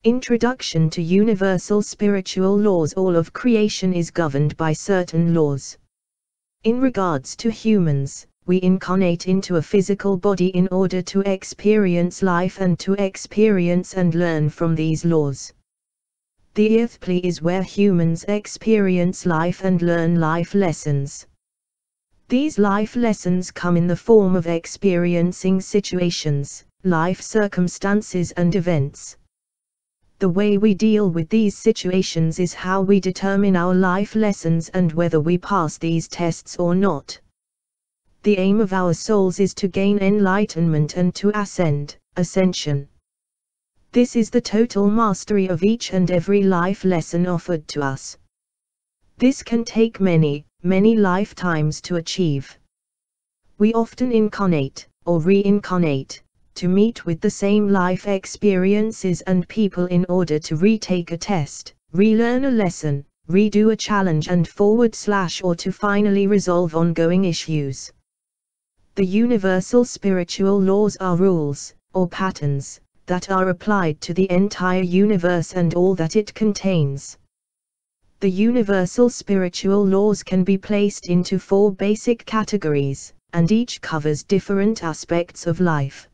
Introduction to Universal Spiritual Laws. All of creation is governed by certain laws. In regards to humans, we incarnate into a physical body in order to experience life and to experience and learn from these laws. The earth plane is where humans experience life and learn life lessons. These life lessons come in the form of experiencing situations, life circumstances and events. The way we deal with these situations is how we determine our life lessons and whether we pass these tests or not. The aim of our souls is to gain enlightenment and to ascension. This is the total mastery of each and every life lesson offered to us. This can take many lifetimes to achieve. We often incarnate, or reincarnate, to meet with the same life experiences and people in order to retake a test, relearn a lesson, redo a challenge and or to finally resolve ongoing issues. The universal spiritual laws are rules, or patterns, that are applied to the entire universe and all that it contains. The universal spiritual laws can be placed into 4 basic categories, and each covers different aspects of life.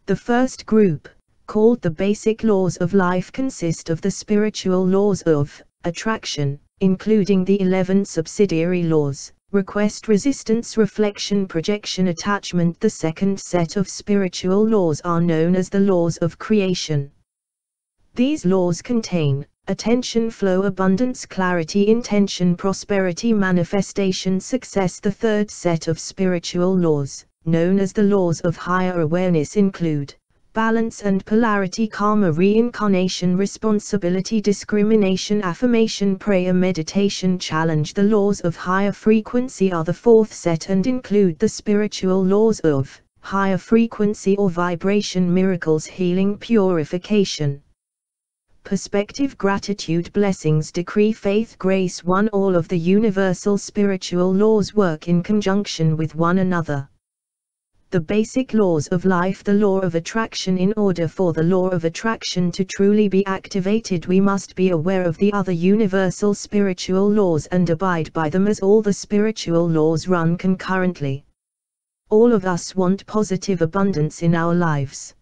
The first group, called the basic laws of life, consist of the spiritual laws of attraction, including the 11 subsidiary laws: request, resistance, reflection, projection, attachment. The second set of spiritual laws are known as the laws of creation. These laws contain attention, flow, abundance, clarity, intention, prosperity, manifestation, success. The third set of spiritual laws, known as the laws of higher awareness, include balance and polarity, karma, reincarnation, responsibility, discrimination, affirmation, prayer, meditation, challenge. The laws of higher frequency are the fourth set and include the spiritual laws of higher frequency or vibration: miracles, healing, purification, perspective, gratitude, blessings, decree, faith, grace. 1. All of the universal spiritual laws work in conjunction with one another. The basic laws of life. The law of attraction. In order for the law of attraction to truly be activated, we must be aware of the other universal spiritual laws and abide by them, as all the spiritual laws run concurrently. All of us want positive abundance in our lives.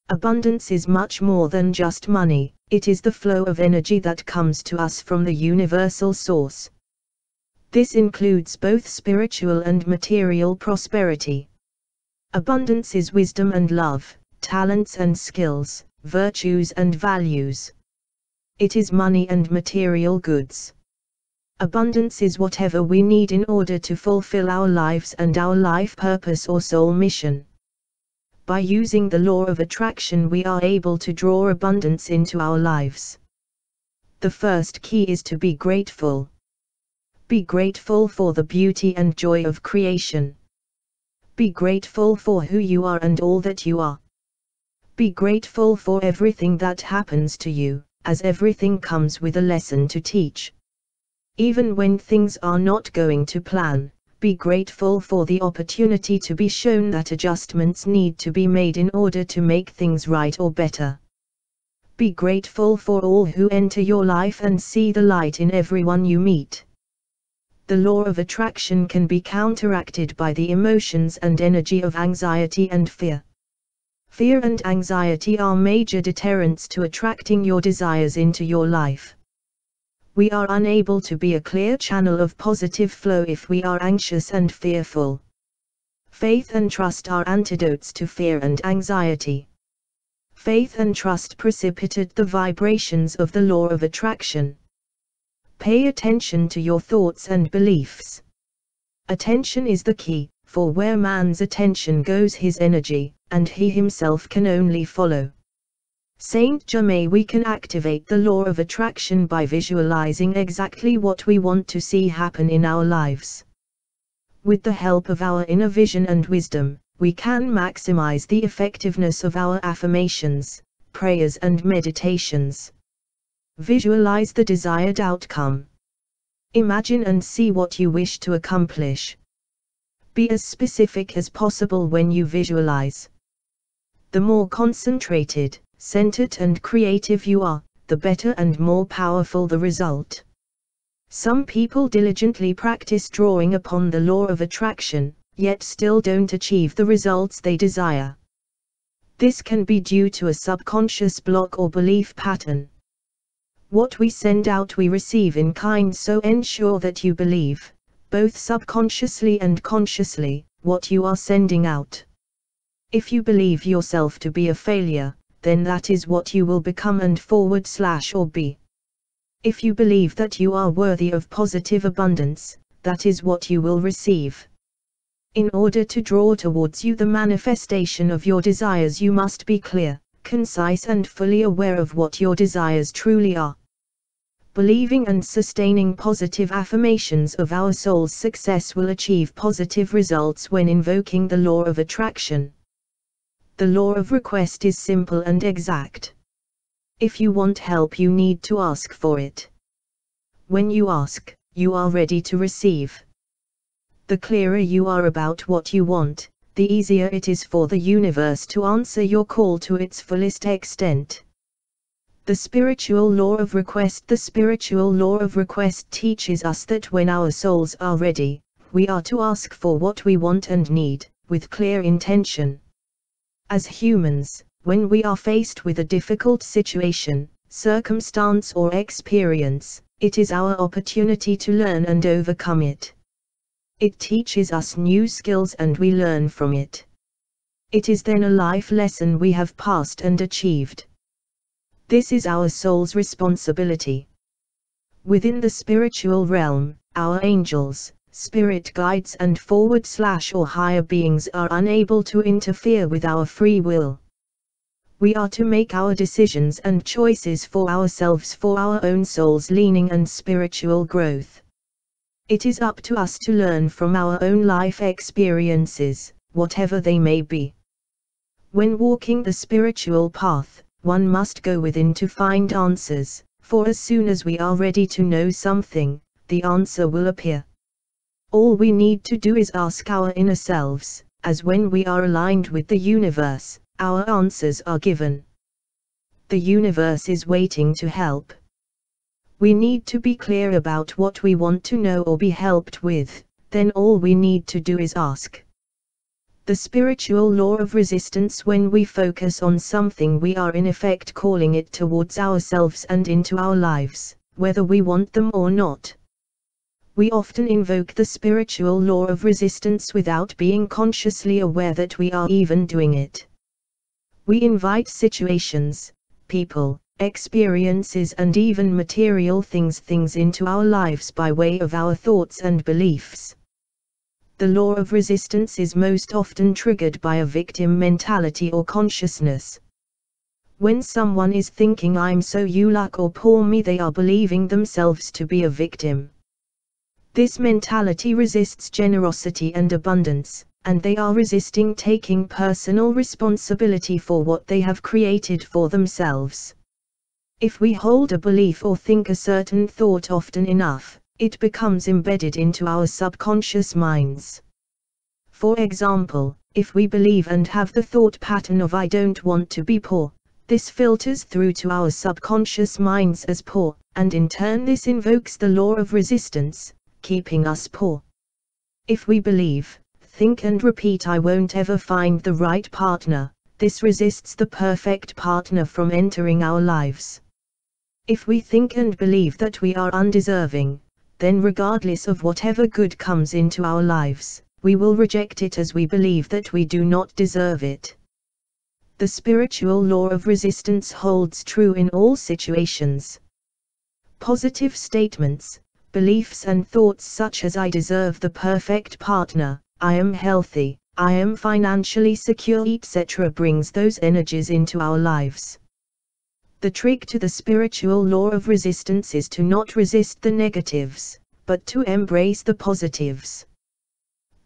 Abundance is much more than just money. It is the flow of energy that comes to us from the universal source. This includes both spiritual and material prosperity. Abundance is wisdom and love, talents and skills, virtues and values. It is money and material goods. Abundance is whatever we need in order to fulfill our lives and our life purpose or soul mission. By using the law of attraction, we are able to draw abundance into our lives. The first key is to be grateful. Be grateful for the beauty and joy of creation. Be grateful for who you are and all that you are. Be grateful for everything that happens to you, as everything comes with a lesson to teach. Even when things are not going to plan, be grateful for the opportunity to be shown that adjustments need to be made in order to make things right or better. Be grateful for all who enter your life and see the light in everyone you meet. The law of attraction can be counteracted by the emotions and energy of anxiety and fear. Fear and anxiety are major deterrents to attracting your desires into your life. We are unable to be a clear channel of positive flow if we are anxious and fearful. Faith and trust are antidotes to fear and anxiety. Faith and trust precipitate the vibrations of the law of attraction. Pay attention to your thoughts and beliefs. Attention is the key, for where man's attention goes, his energy, and he himself can only follow. Saint Germain: we can activate the law of attraction by visualizing exactly what we want to see happen in our lives. With the help of our inner vision and wisdom, we can maximize the effectiveness of our affirmations, prayers and meditations. Visualize the desired outcome. Imagine and see what you wish to accomplish. Be as specific as possible when you visualize. The more concentrated, centered and creative you are, the better and more powerful the result. Some people diligently practice drawing upon the law of attraction, yet still don't achieve the results they desire. This can be due to a subconscious block or belief pattern. What we send out we receive in kind, so ensure that you believe, both subconsciously and consciously, what you are sending out. If you believe yourself to be a failure, then that is what you will become and / be. If you believe that you are worthy of positive abundance, that is what you will receive. In order to draw towards you the manifestation of your desires, you must be clear, concise and fully aware of what your desires truly are. Believing and sustaining positive affirmations of our soul's success will achieve positive results when invoking the law of attraction. The law of request is simple and exact. If you want help, you need to ask for it. When you ask, you are ready to receive. The clearer you are about what you want, the easier it is for the universe to answer your call to its fullest extent. The spiritual law of request. The spiritual law of request teaches us that when our souls are ready, we are to ask for what we want and need, with clear intention. As humans, when we are faced with a difficult situation, circumstance or experience, it is our opportunity to learn and overcome it. It teaches us new skills and we learn from it. It is then a life lesson we have passed and achieved. This is our soul's responsibility. Within the spiritual realm, our angels, spirit guides and / or higher beings are unable to interfere with our free will. We are to make our decisions and choices for ourselves, for our own soul's leaning and spiritual growth. It is up to us to learn from our own life experiences, whatever they may be. When walking the spiritual path, one must go within to find answers, for as soon as we are ready to know something, the answer will appear. All we need to do is ask our inner selves, as when we are aligned with the universe, our answers are given. The universe is waiting to help. We need to be clear about what we want to know or be helped with, then all we need to do is ask. The spiritual law of resistance. When we focus on something, we are in effect calling it towards ourselves and into our lives, whether we want them or not. We often invoke the spiritual law of resistance without being consciously aware that we are even doing it. We invite situations, people, experiences and even material things into our lives by way of our thoughts and beliefs. The law of resistance is most often triggered by a victim mentality or consciousness. When someone is thinking "I'm so luck" or "poor me," they are believing themselves to be a victim. This mentality resists generosity and abundance, and they are resisting taking personal responsibility for what they have created for themselves. If we hold a belief or think a certain thought often enough, it becomes embedded into our subconscious minds. For example, if we believe and have the thought pattern of "I don't want to be poor," this filters through to our subconscious minds as poor, and in turn this invokes the law of resistance, keeping us poor. If we believe, think and repeat "I won't ever find the right partner," this resists the perfect partner from entering our lives. If we think and believe that we are undeserving, then regardless of whatever good comes into our lives, we will reject it as we believe that we do not deserve it. The spiritual law of resistance holds true in all situations. Positive statements, beliefs and thoughts such as "I deserve the perfect partner," "I am healthy," "I am financially secure," etc. brings those energies into our lives. The trick to the spiritual law of resistance is to not resist the negatives, but to embrace the positives.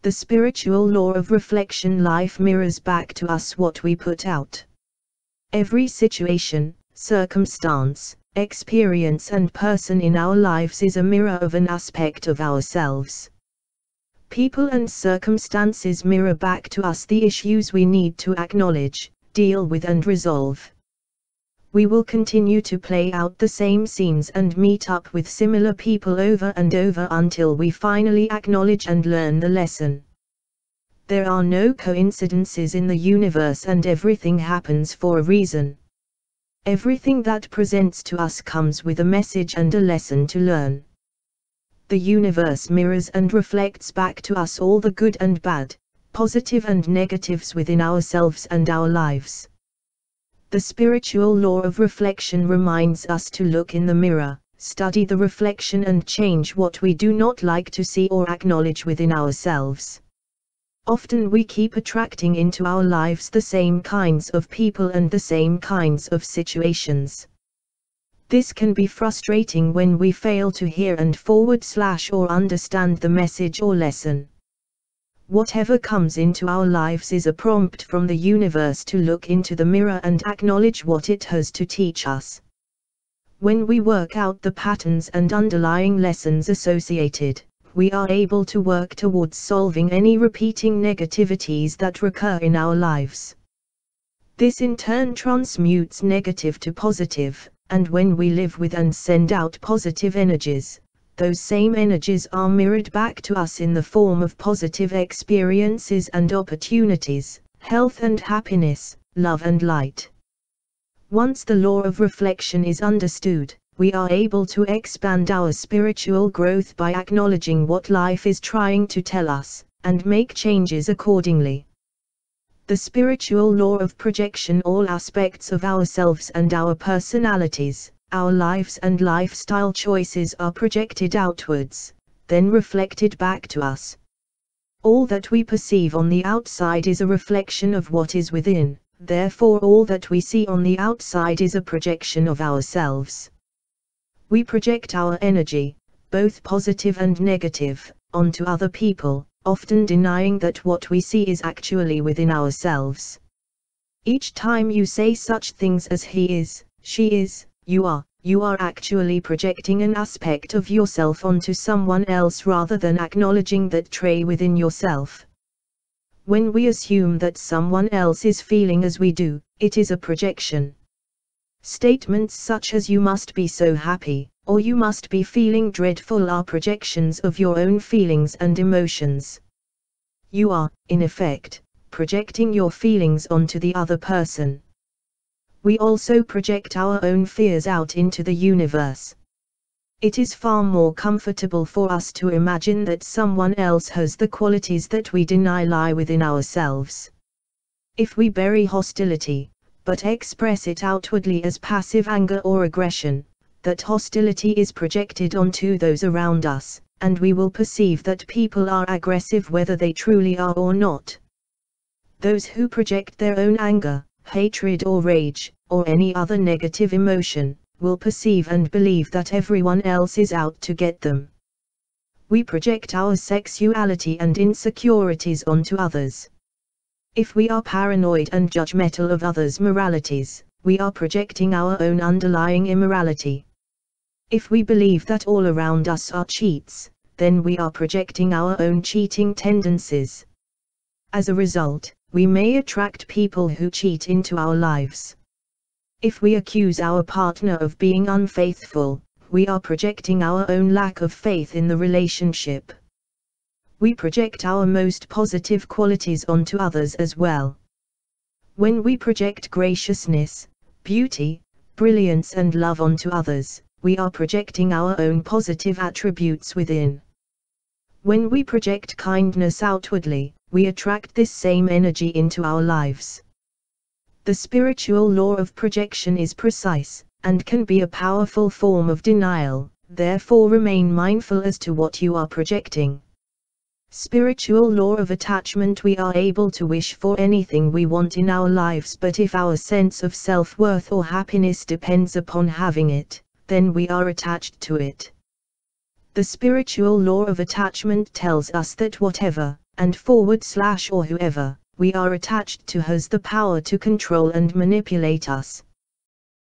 The spiritual law of reflection. Life mirrors back to us what we put out. Every situation, circumstance, experience and person in our lives is a mirror of an aspect of ourselves. People and circumstances mirror back to us the issues we need to acknowledge, deal with and resolve. We will continue to play out the same scenes and meet up with similar people over and over until we finally acknowledge and learn the lesson. There are no coincidences in the universe, and everything happens for a reason. Everything that presents to us comes with a message and a lesson to learn. The universe mirrors and reflects back to us all the good and bad, positive and negatives within ourselves and our lives. The spiritual law of reflection reminds us to look in the mirror, study the reflection and change what we do not like to see or acknowledge within ourselves. Often we keep attracting into our lives the same kinds of people and the same kinds of situations. This can be frustrating when we fail to hear and or understand the message or lesson. Whatever comes into our lives is a prompt from the universe to look into the mirror and acknowledge what it has to teach us. When we work out the patterns and underlying lessons associated, we are able to work towards solving any repeating negativities that recur in our lives. This in turn transmutes negative to positive, and when we live with and send out positive energies, those same energies are mirrored back to us in the form of positive experiences and opportunities, health and happiness, love and light. Once the law of reflection is understood, we are able to expand our spiritual growth by acknowledging what life is trying to tell us, and make changes accordingly. The spiritual law of projection: all aspects of ourselves and our personalities, our lives and lifestyle choices are projected outwards, then reflected back to us. All that we perceive on the outside is a reflection of what is within, therefore all that we see on the outside is a projection of ourselves. We project our energy, both positive and negative, onto other people, often denying that what we see is actually within ourselves. Each time you say such things as he is, she is, you are actually projecting an aspect of yourself onto someone else rather than acknowledging that trait within yourself. When we assume that someone else is feeling as we do, it is a projection. Statements such as "you must be so happy," or "you must be feeling dreadful" are projections of your own feelings and emotions. You are, in effect, projecting your feelings onto the other person. We also project our own fears out into the universe. It is far more comfortable for us to imagine that someone else has the qualities that we deny lie within ourselves. If we bury hostility, but express it outwardly as passive anger or aggression, that hostility is projected onto those around us, and we will perceive that people are aggressive whether they truly are or not. Those who project their own anger, hatred or rage, or any other negative emotion, will perceive and believe that everyone else is out to get them. We project our sexuality and insecurities onto others. If we are paranoid and judgmental of others' moralities, we are projecting our own underlying immorality. If we believe that all around us are cheats, then we are projecting our own cheating tendencies. As a result, we may attract people who cheat into our lives. If we accuse our partner of being unfaithful, we are projecting our own lack of faith in the relationship. We project our most positive qualities onto others as well. When we project graciousness, beauty, brilliance and love onto others, we are projecting our own positive attributes within. When we project kindness outwardly, we attract this same energy into our lives. The spiritual law of projection is precise, and can be a powerful form of denial, therefore remain mindful as to what you are projecting. Spiritual law of attachment: we are able to wish for anything we want in our lives, but if our sense of self-worth or happiness depends upon having it, then we are attached to it. The spiritual law of attachment tells us that whatever, and or whoever, we are attached to has the power to control and manipulate us,